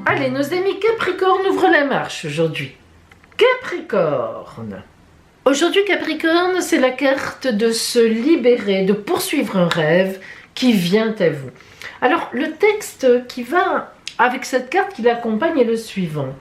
Allez, nos amis Capricorne ouvrent la marche aujourd'hui. Capricorne. Aujourd'hui, Capricorne, c'est la carte de se libérer, de poursuivre un rêve qui vient à vous. Alors, le texte qui va avec cette carte qui l'accompagne est le suivant.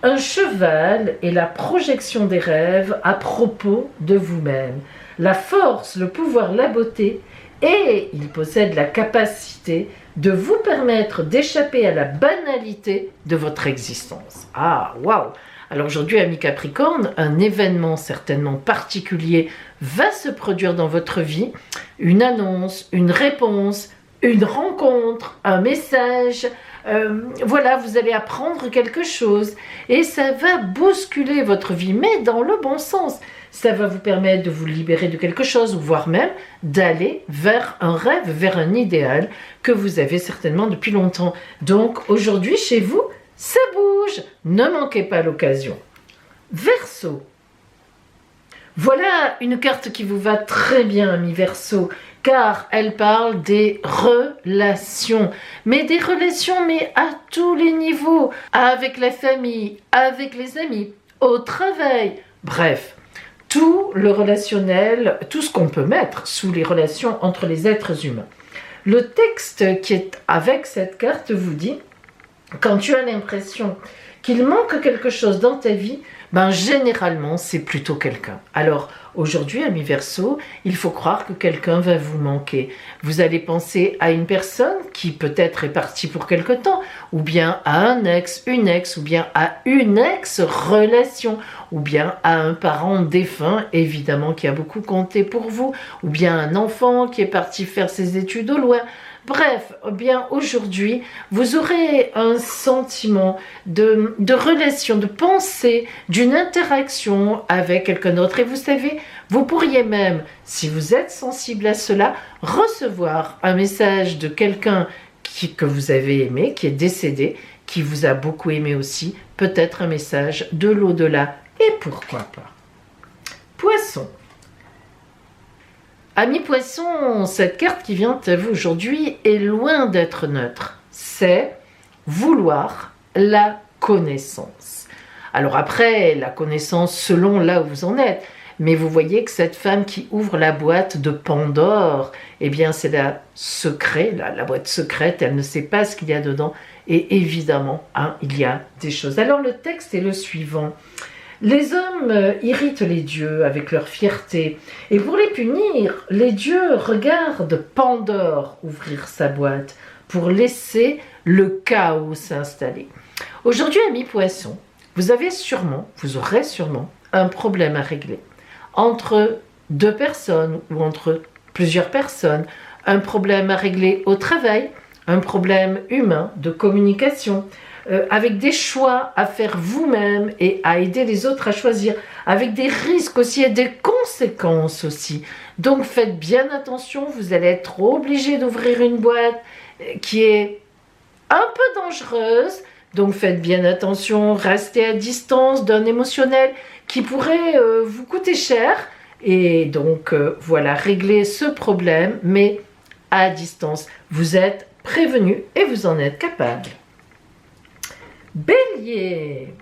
Un cheval est la projection des rêves à propos de vous-même. La force, le pouvoir, la beauté, et il possède la capacité de vous permettre d'échapper à la banalité de votre existence. Ah, waouh! Alors aujourd'hui, amis Capricorne, un événement certainement particulier va se produire dans votre vie. Une annonce, une réponse, une rencontre, un message. Voilà, vous allez apprendre quelque chose et ça va bousculer votre vie, mais dans le bon sens. Ça va vous permettre de vous libérer de quelque chose, voire même d'aller vers un rêve, vers un idéal que vous avez certainement depuis longtemps. Donc aujourd'hui, chez vous, ça bouge. Ne manquez pas l'occasion. Verseau. Voilà une carte qui vous va très bien, ami Verseau, car elle parle des relations. Mais des relations, mais à tous les niveaux. Avec la famille, avec les amis, au travail. Bref. Tout le relationnel, tout ce qu'on peut mettre sous les relations entre les êtres humains. Le texte qui est avec cette carte vous dit, quand tu as l'impression qu'il manque quelque chose dans ta vie, ben généralement c'est plutôt quelqu'un. Alors aujourd'hui, ami Verseau, il faut croire que quelqu'un va vous manquer. Vous allez penser à une personne qui peut-être est partie pour quelque temps, ou bien à un ex, une ex, ou bien à une ex-relation, ou bien à un parent défunt, évidemment, qui a beaucoup compté pour vous, ou bien un enfant qui est parti faire ses études au loin. Bref, bien aujourd'hui, vous aurez un sentiment de relation, de pensée, d'une interaction avec quelqu'un d'autre. Et vous savez, vous pourriez même, si vous êtes sensible à cela, recevoir un message de quelqu'un que vous avez aimé, qui est décédé, qui vous a beaucoup aimé aussi, peut-être un message de l'au-delà. Et pourquoi pas? Poisson. Ami Poisson, cette carte qui vient à vous aujourd'hui est loin d'être neutre. C'est vouloir la connaissance. Alors après, la connaissance selon là où vous en êtes. Mais vous voyez que cette femme qui ouvre la boîte de Pandore, eh bien c'est la secret, la boîte secrète, elle ne sait pas ce qu'il y a dedans. Et évidemment, il y a des choses. Alors le texte est le suivant. Les hommes irritent les dieux avec leur fierté, et pour les punir, les dieux regardent Pandore ouvrir sa boîte pour laisser le chaos s'installer. Aujourd'hui, amis Poissons, vous aurez sûrement un problème à régler entre deux personnes ou entre plusieurs personnes, un problème à régler au travail, un problème humain de communication, avec des choix à faire vous-même et à aider les autres à choisir, avec des risques aussi et des conséquences aussi. Donc faites bien attention, vous allez être obligé d'ouvrir une boîte qui est un peu dangereuse, donc faites bien attention, restez à distance d'un émotionnel qui pourrait vous coûter cher, et donc voilà, réglez ce problème, mais à distance. Vous êtes prévenu et vous en êtes capable. Bélier.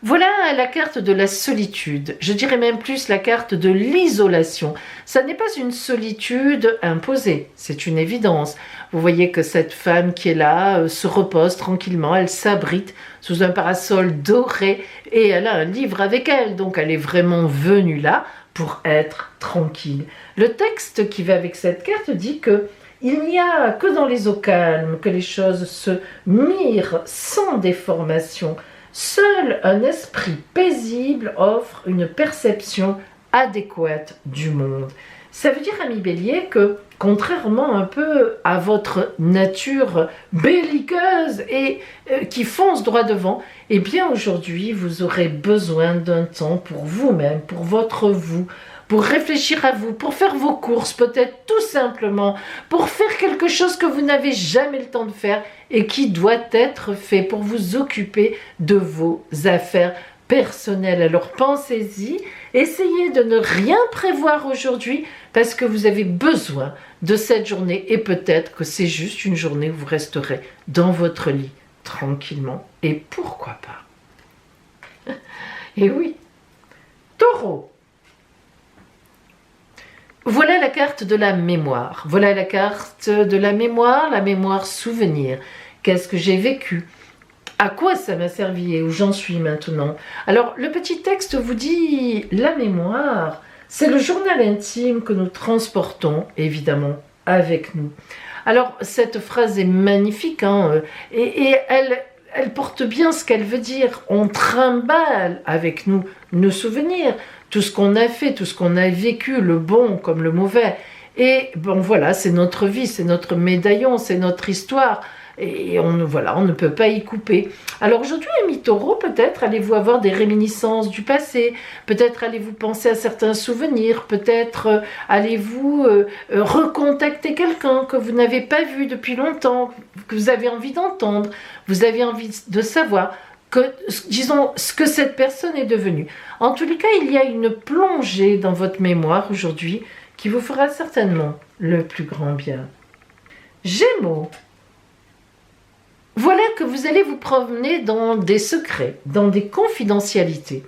Voilà la carte de la solitude, je dirais même plus la carte de l'isolation. Ça n'est pas une solitude imposée, c'est une évidence. Vous voyez que cette femme qui est là se repose tranquillement, elle s'abrite sous un parasol doré et elle a un livre avec elle, donc elle est vraiment venue là pour être tranquille. Le texte qui va avec cette carte dit que il n'y a que dans les eaux calmes que les choses se mirent sans déformation. Seul un esprit paisible offre une perception adéquate du monde. Ça veut dire, ami Bélier, que contrairement un peu à votre nature belliqueuse et qui fonce droit devant, eh bien aujourd'hui vous aurez besoin d'un temps pour vous-même, pour votre vous, pour réfléchir à vous, pour faire vos courses peut-être tout simplement, pour faire quelque chose que vous n'avez jamais le temps de faire et qui doit être fait pour vous occuper de vos affaires personnelles. Alors pensez-y, essayez de ne rien prévoir aujourd'hui parce que vous avez besoin de cette journée et peut-être que c'est juste une journée où vous resterez dans votre lit tranquillement. Et pourquoi pas? Et oui, Taureau. Voilà la carte de la mémoire. Voilà la carte de la mémoire souvenir. Qu'est-ce que j'ai vécu? À quoi ça m'a servi et où j'en suis maintenant? Alors, le petit texte vous dit, la mémoire, c'est le journal intime que nous transportons, évidemment, avec nous. Alors, cette phrase est magnifique, hein, et elle porte bien ce qu'elle veut dire. On trimballe avec nous nos souvenirs, tout ce qu'on a fait, tout ce qu'on a vécu, le bon comme le mauvais. Et bon, voilà, c'est notre vie, c'est notre médaillon, c'est notre histoire. Et on ne peut pas y couper. Alors aujourd'hui, amis taureaux, peut-être allez-vous avoir des réminiscences du passé, peut-être allez-vous penser à certains souvenirs, peut-être allez-vous recontacter quelqu'un que vous n'avez pas vu depuis longtemps, que vous avez envie d'entendre, vous avez envie de savoir disons, ce que cette personne est devenue. En tous les cas, il y a une plongée dans votre mémoire aujourd'hui qui vous fera certainement le plus grand bien. Gémeaux. Voilà que vous allez vous promener dans des secrets, dans des confidentialités.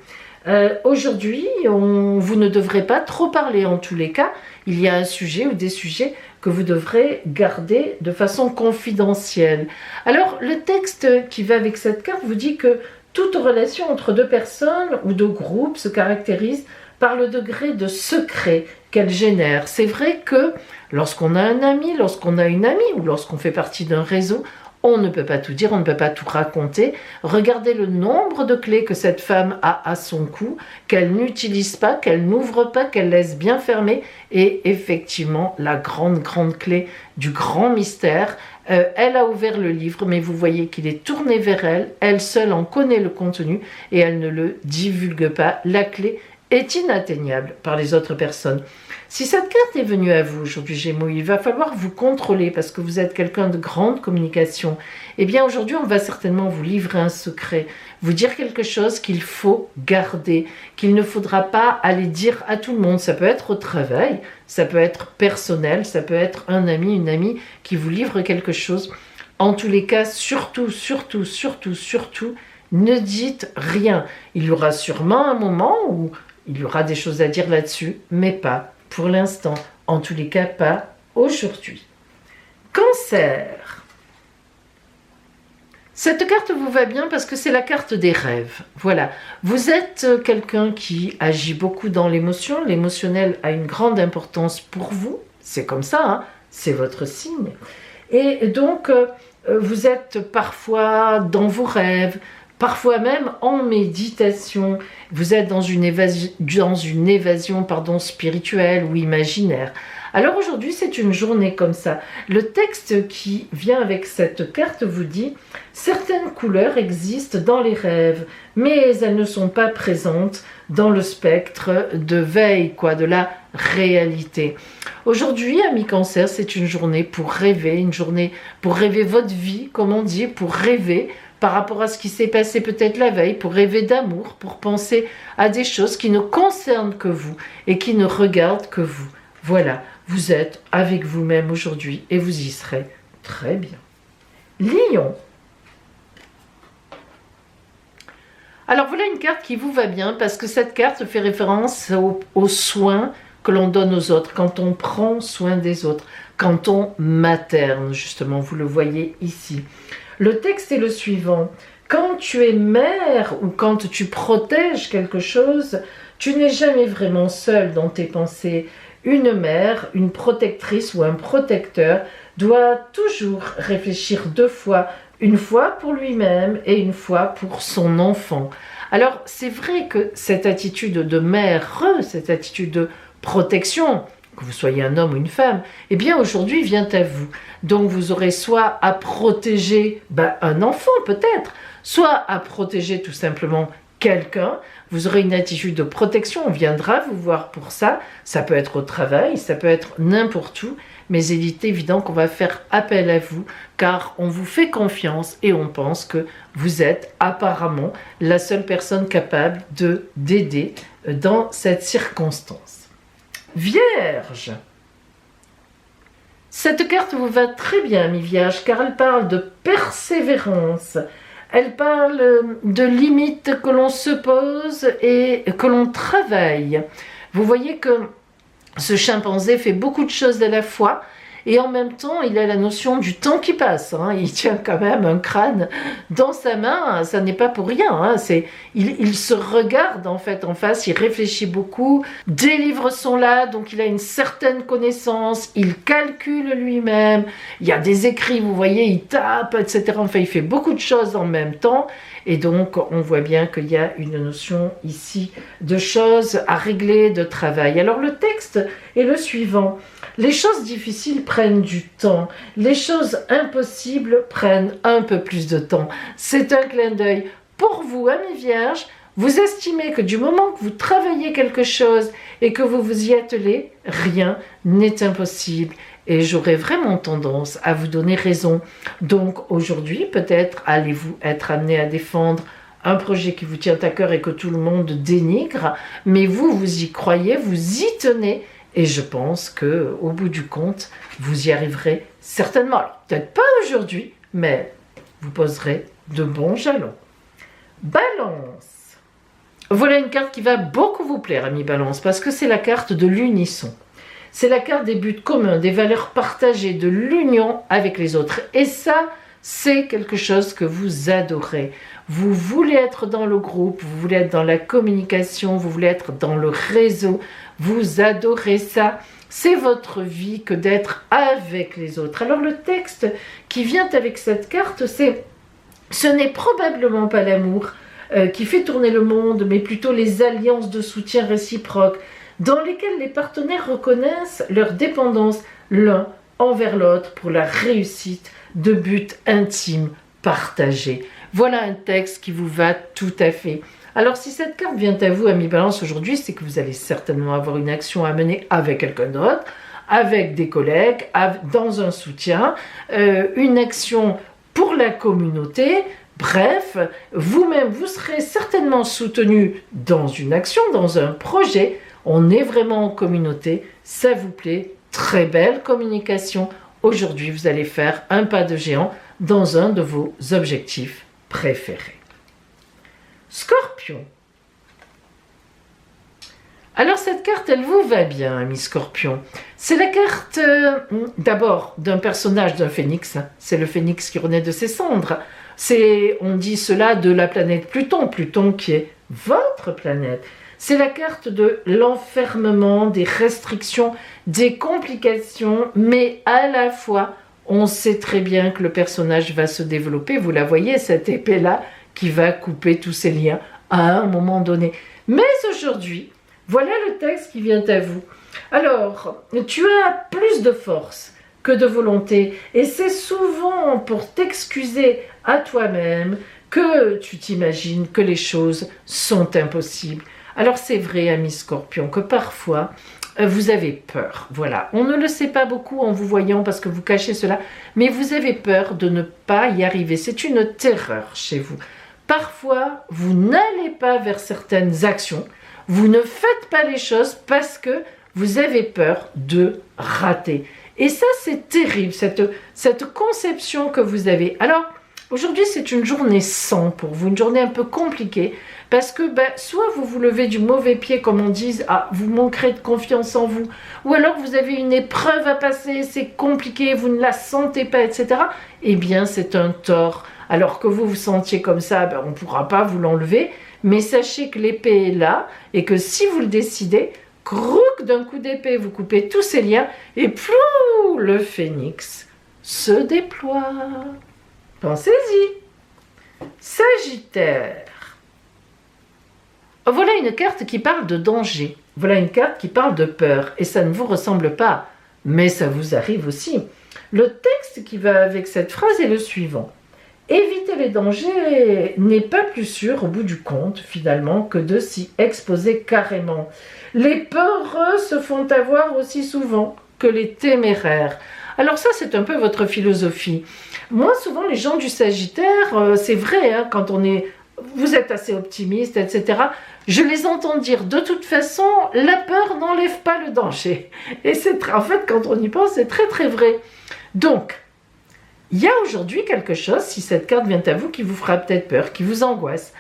Aujourd'hui, vous ne devrez pas trop parler en tous les cas. Il y a un sujet ou des sujets que vous devrez garder de façon confidentielle. Alors, le texte qui va avec cette carte vous dit que toute relation entre deux personnes ou deux groupes se caractérise par le degré de secret qu'elle génère. C'est vrai que lorsqu'on a un ami, lorsqu'on a une amie ou lorsqu'on fait partie d'un réseau, on ne peut pas tout dire, on ne peut pas tout raconter. Regardez le nombre de clés que cette femme a à son cou, qu'elle n'utilise pas, qu'elle n'ouvre pas, qu'elle laisse bien fermer. Et effectivement, la grande clé du grand mystère, elle a ouvert le livre, mais vous voyez qu'il est tourné vers elle. Elle seule en connaît le contenu et elle ne le divulgue pas. La clé est inatteignable par les autres personnes. Si cette carte est venue à vous aujourd'hui, Gémeaux, il va falloir vous contrôler parce que vous êtes quelqu'un de grande communication. Eh bien, aujourd'hui, on va certainement vous livrer un secret, vous dire quelque chose qu'il faut garder, qu'il ne faudra pas aller dire à tout le monde. Ça peut être au travail, ça peut être personnel, ça peut être un ami, une amie qui vous livre quelque chose. En tous les cas, surtout, ne dites rien. Il y aura sûrement un moment où il y aura des choses à dire là-dessus, mais pas pour l'instant. En tous les cas, pas aujourd'hui. Cancer. Cette carte vous va bien parce que c'est la carte des rêves. Voilà. Vous êtes quelqu'un qui agit beaucoup dans l'émotion. L'émotionnel a une grande importance pour vous. C'est comme ça, hein, c'est votre signe. Et donc, vous êtes parfois dans vos rêves, parfois même en méditation. Vous êtes dans une évasion spirituelle ou imaginaire. Alors aujourd'hui, c'est une journée comme ça. Le texte qui vient avec cette carte vous dit « Certaines couleurs existent dans les rêves, mais elles ne sont pas présentes dans le spectre de veille, de la réalité. » Aujourd'hui, amis Cancer, c'est une journée pour rêver, une journée pour rêver votre vie, comme on dit, pour rêver par rapport à ce qui s'est passé peut-être la veille, pour rêver d'amour, pour penser à des choses qui ne concernent que vous et qui ne regardent que vous. Voilà, vous êtes avec vous-même aujourd'hui et vous y serez très bien. Lion. Alors voilà une carte qui vous va bien parce que cette carte fait référence aux soins que l'on donne aux autres, quand on prend soin des autres, quand on materne, justement, vous le voyez ici. Le texte est le suivant. Quand tu es mère ou quand tu protèges quelque chose, tu n'es jamais vraiment seule dans tes pensées. Une mère, une protectrice ou un protecteur doit toujours réfléchir deux fois, une fois pour lui-même et une fois pour son enfant. Alors, c'est vrai que cette attitude de mère, cette attitude de protection, que vous soyez un homme ou une femme, eh bien aujourd'hui vient à vous. Donc vous aurez soit à protéger un enfant peut-être, soit à protéger tout simplement quelqu'un. Vous aurez une attitude de protection, on viendra vous voir pour ça. Ça peut être au travail, ça peut être n'importe où, mais il est évident qu'on va faire appel à vous car on vous fait confiance et on pense que vous êtes apparemment la seule personne capable d'aider dans cette circonstance. Vierge. Cette carte vous va très bien, ami Vierge, car elle parle de persévérance. Elle parle de limites que l'on se pose et que l'on travaille. Vous voyez que ce chimpanzé fait beaucoup de choses à la fois et en même temps, il a la notion du temps qui passe. Il tient quand même un crâne dans sa main, ça n'est pas pour rien. Il se regarde en fait en face, il réfléchit beaucoup. Des livres sont là, donc il a une certaine connaissance, il calcule lui-même. Il y a des écrits, vous voyez, il tape, etc. Enfin, il fait beaucoup de choses en même temps. Et donc, on voit bien qu'il y a une notion ici de choses à régler, de travail. Alors, le texte est le suivant. Les choses difficiles prennent du temps. Les choses impossibles prennent un peu plus de temps. C'est un clin d'œil. Pour vous, amis vierges, vous estimez que du moment que vous travaillez quelque chose et que vous vous y attelez, rien n'est impossible. Et j'aurais vraiment tendance à vous donner raison. Donc aujourd'hui, peut-être allez-vous être amené à défendre un projet qui vous tient à cœur et que tout le monde dénigre, mais vous, vous y croyez, vous y tenez, et je pense qu'au bout du compte, vous y arriverez certainement. Alors, peut-être pas aujourd'hui, mais vous poserez de bons jalons. Balance. Voilà une carte qui va beaucoup vous plaire, amis Balance, parce que c'est la carte de l'unisson. C'est la carte des buts communs, des valeurs partagées, de l'union avec les autres. Et ça, c'est quelque chose que vous adorez. Vous voulez être dans le groupe, vous voulez être dans la communication, vous voulez être dans le réseau. Vous adorez ça. C'est votre vie que d'être avec les autres. Alors le texte qui vient avec cette carte, c'est « Ce n'est probablement pas l'amour qui fait tourner le monde, mais plutôt les alliances de soutien réciproques, dans lesquelles les partenaires reconnaissent leur dépendance l'un envers l'autre pour la réussite de buts intimes partagés. » Voilà un texte qui vous va tout à fait. Alors si cette carte vient à vous, ami Balance, aujourd'hui, c'est que vous allez certainement avoir une action à mener avec quelqu'un d'autre, avec des collègues, dans un soutien, une action pour la communauté. Bref, vous-même, vous serez certainement soutenu dans une action, dans un projet. On est vraiment en communauté, ça vous plaît, très belle communication. Aujourd'hui, vous allez faire un pas de géant dans un de vos objectifs préférés. Scorpion. Alors cette carte, elle vous va bien, ami Scorpion. C'est la carte, d'abord, d'un personnage d'un phénix. C'est le phénix qui renaît de ses cendres. On dit cela de la planète Pluton. Pluton qui est votre planète. C'est la carte de l'enfermement, des restrictions, des complications, mais à la fois, on sait très bien que le personnage va se développer. Vous la voyez, cette épée-là, qui va couper tous ces liens à un moment donné. Mais aujourd'hui, voilà le texte qui vient à vous. Alors, tu as plus de force que de volonté, et c'est souvent pour t'excuser à toi-même que tu t'imagines que les choses sont impossibles. Alors c'est vrai, ami Scorpion, que parfois, vous avez peur. Voilà, on ne le sait pas beaucoup en vous voyant parce que vous cachez cela, mais vous avez peur de ne pas y arriver. C'est une terreur chez vous. Parfois, vous n'allez pas vers certaines actions, vous ne faites pas les choses parce que vous avez peur de rater. Et ça, c'est terrible, cette conception que vous avez. Alors, aujourd'hui, c'est une journée sans pour vous, une journée un peu compliquée, parce que soit vous vous levez du mauvais pied, comme on dit, vous manquerez de confiance en vous, ou alors vous avez une épreuve à passer, c'est compliqué, vous ne la sentez pas, etc. Eh bien, c'est un tort. Alors que vous vous sentiez comme ça, on ne pourra pas vous l'enlever, mais sachez que l'épée est là, et que si vous le décidez, croc d'un coup d'épée, vous coupez tous ces liens, et plou, le phénix se déploie. Pensez-y. Sagittaire. Voilà une carte qui parle de danger. Voilà une carte qui parle de peur. Et ça ne vous ressemble pas, mais ça vous arrive aussi. Le texte qui va avec cette phrase est le suivant. Éviter les dangers n'est pas plus sûr au bout du compte, finalement, que de s'y exposer carrément. Les peureux se font avoir aussi souvent que les téméraires. Alors ça, c'est un peu votre philosophie. Moi, souvent, les gens du Sagittaire, c'est vrai, quand on est vous êtes assez optimiste, etc. Je les entends dire, de toute façon, la peur n'enlève pas le danger. Et c'est en fait, quand on y pense, c'est très très vrai. Donc, il y a aujourd'hui quelque chose, si cette carte vient à vous, qui vous fera peut-être peur, qui vous angoisse.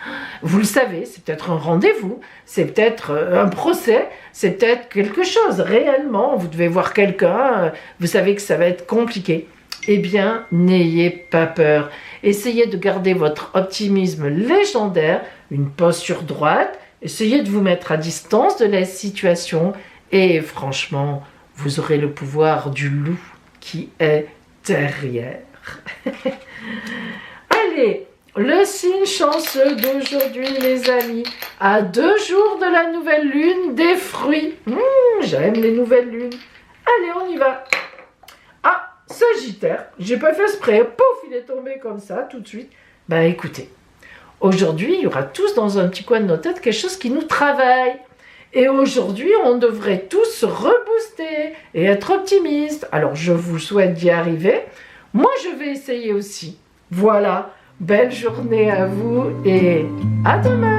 Vous le savez, c'est peut-être un rendez-vous, c'est peut-être un procès, c'est peut-être quelque chose, réellement. Vous devez voir quelqu'un, vous savez que ça va être compliqué. Eh bien, n'ayez pas peur. Essayez de garder votre optimisme légendaire, une posture droite. Essayez de vous mettre à distance de la situation. Et franchement, vous aurez le pouvoir du loup qui est derrière. Allez, le signe chanceux d'aujourd'hui, les amis. À 2 jours de la nouvelle lune, des fruits. J'aime les nouvelles lunes. Allez, on y va. Ah, Sagittaire, j'ai pas fait exprès, pouf, il est tombé comme ça, tout de suite. Ben écoutez, aujourd'hui, il y aura tous dans un petit coin de nos têtes quelque chose qui nous travaille. Et aujourd'hui, on devrait tous se rebooster et être optimistes. Alors, je vous souhaite d'y arriver. Moi, je vais essayer aussi. Voilà, belle journée à vous et à demain.